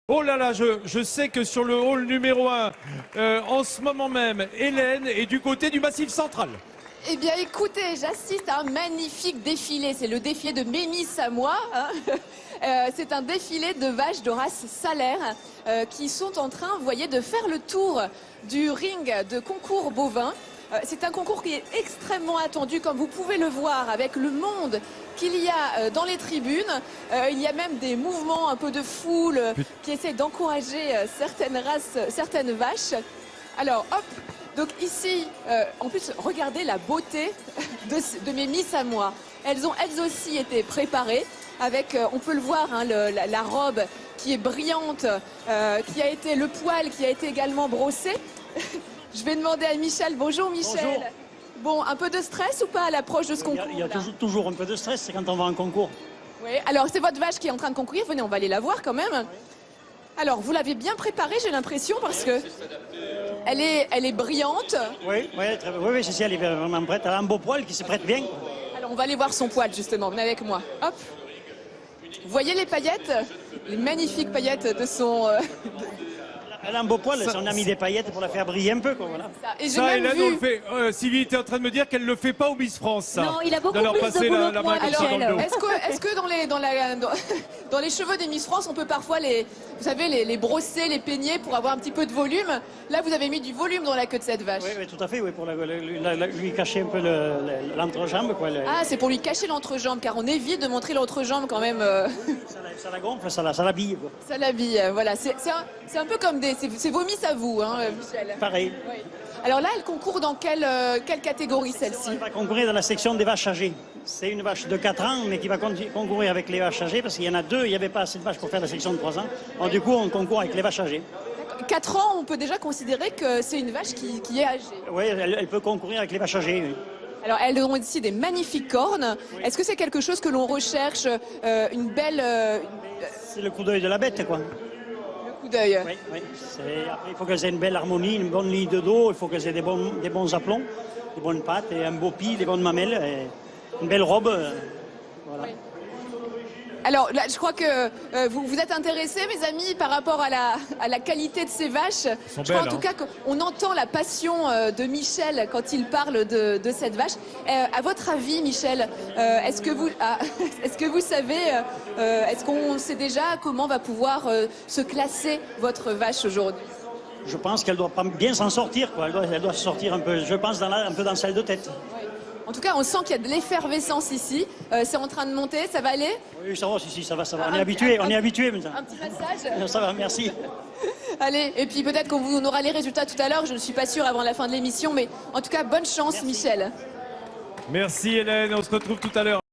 Oh là là, je sais que sur le hall numéro 1, en ce moment même, Hélène est du côté du Massif central. Eh bien écoutez, j'assiste à un magnifique défilé, c'est le défilé de Mémis Samoa. C'est un défilé de vaches de race salaire qui sont en train, vous voyez, de faire le tour du ring de concours bovin. C'est un concours qui est extrêmement attendu, comme vous pouvez le voir, avec le monde qu'il y a dans les tribunes. Il y a même des mouvements un peu de foule qui essaient d'encourager certaines races, certaines vaches. Alors, hop, donc ici, en plus, regardez la beauté de mes Miss à moi. Elles ont elles aussi été préparées avec, on peut le voir, hein, la robe qui est brillante, qui a été, le poil qui a été également brossé. Je vais demander à Michel. Bonjour Michel. Bonjour. Bon, un peu de stress ou pas à l'approche de ce concours? Il y a toujours un peu de stress, c'est quand on va en concours. Oui, alors c'est votre vache qui est en train de concourir. Venez, on va aller la voir quand même. Alors, vous l'avez bien préparée, j'ai l'impression, parce que elle est brillante. Oui, Cécile, elle est vraiment prête. Elle a un beau poil qui se prête bien. Alors, on va aller voir son poil, justement. Venez avec moi. Hop. Vous voyez les paillettes? Les magnifiques paillettes de son... Elle a un beau poil, on a mis des paillettes pour la faire briller un peu, quoi, voilà. Et j'ai Ça, même Hélène, vu... on le fait. Sylvie était en train de me dire qu'elle ne le fait pas au Miss France, ça. Non, il a beaucoup de leur plus de passer boulot la que moi, main comme ça dans le dos. Est-ce que dans les cheveux des Miss France, on peut parfois vous savez, les brosser, les peigner pour avoir un petit peu de volume? Là, vous avez mis du volume dans la queue de cette vache. Oui, tout à fait, oui, pour lui cacher un peu l'entrejambe, quoi. Ah, c'est pour lui cacher l'entrejambe, car on évite de montrer l'entrejambe quand même. Ça la gonfle, ça l'habille, quoi. Ça l'habille, voilà. C'est un peu comme c'est vos Miss à vous, hein, Michel. Pareil. Oui. Alors là, elle concourt dans quelle catégorie, celle-ci? Elle va concourir dans la section des vaches âgées. C'est une vache de 4 ans, mais qui va concourir avec les vaches âgées, parce qu'il y en a deux, il n'y avait pas assez de vaches pour faire la section de 3 ans. Alors, du coup, on concourt avec les vaches âgées. 4 ans, on peut déjà considérer que c'est une vache qui est âgée. Oui, elle peut concourir avec les vaches âgées, oui. Alors, elles ont ici des magnifiques cornes. Oui. Est-ce que c'est quelque chose que l'on recherche, une belle... C'est le coup d'œil de la bête, quoi. Le coup d'œil. Oui. Après, il faut qu'elles aient une belle harmonie, une bonne ligne de dos, il faut qu'elles aient des bons aplombs, des bonnes pattes, et un beau pied, des bonnes mamelles, et une belle robe. Voilà. Oui. Alors là, je crois que vous êtes intéressés, mes amis, par rapport à la qualité de ces vaches. Je crois en tout cas qu'on entend la passion de Michel quand il parle de cette vache. À votre avis, Michel, est-ce que vous savez, est-ce qu'on sait déjà comment va pouvoir se classer votre vache aujourd'hui? Je pense qu'elle doit bien s'en sortir, quoi. Elle doit se sortir un peu, je pense, un peu dans celle de tête. Oui. En tout cas, on sent qu'il y a de l'effervescence ici. C'est en train de monter, ça va aller? Oui, ça va, si, ça va. On est habitué maintenant. Un petit massage? Ça va, merci. Allez, et puis peut-être qu'on aura les résultats tout à l'heure, je ne suis pas sûre avant la fin de l'émission, mais en tout cas, bonne chance, Michel. Merci Hélène, on se retrouve tout à l'heure.